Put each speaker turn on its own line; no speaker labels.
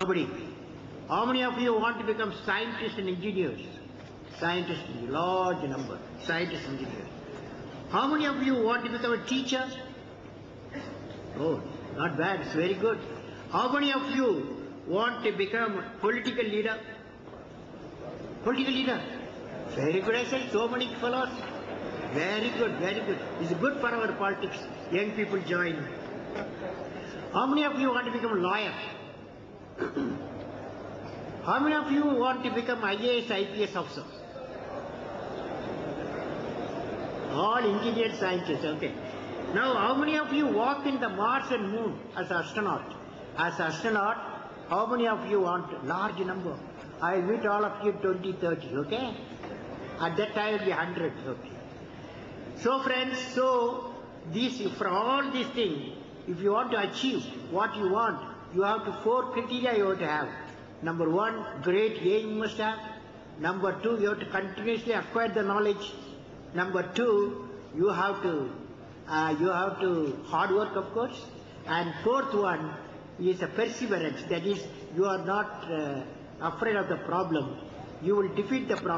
Nobody. How many of you want to become scientists and engineers? Scientists, large number. Scientists and engineers. How many of you want to become a teacher? Oh, not bad. It's very good. How many of you want to become a political leader? Political leader. Very good, I said. So many fellows. Very good, very good. It's good for our politics. Young people join. How many of you want to become a lawyer? How many of you want to become IAS, IPS officer? All engineers, scientists, okay. Now, how many of you walk in the Mars and Moon as astronaut? As astronaut, how many of you want large number? I will meet all of you 2030, okay? At that time it will be 100, okay. So friends, for all these things, if you want to achieve what you want, you have to 4 criteria you have to have. Number 1, great aim you must have. Number 2, you have to continuously acquire the knowledge. Number 2, you have to hard work, of course. And 4th one is a perseverance. That is, you are not afraid of the problem. You will defeat the problem.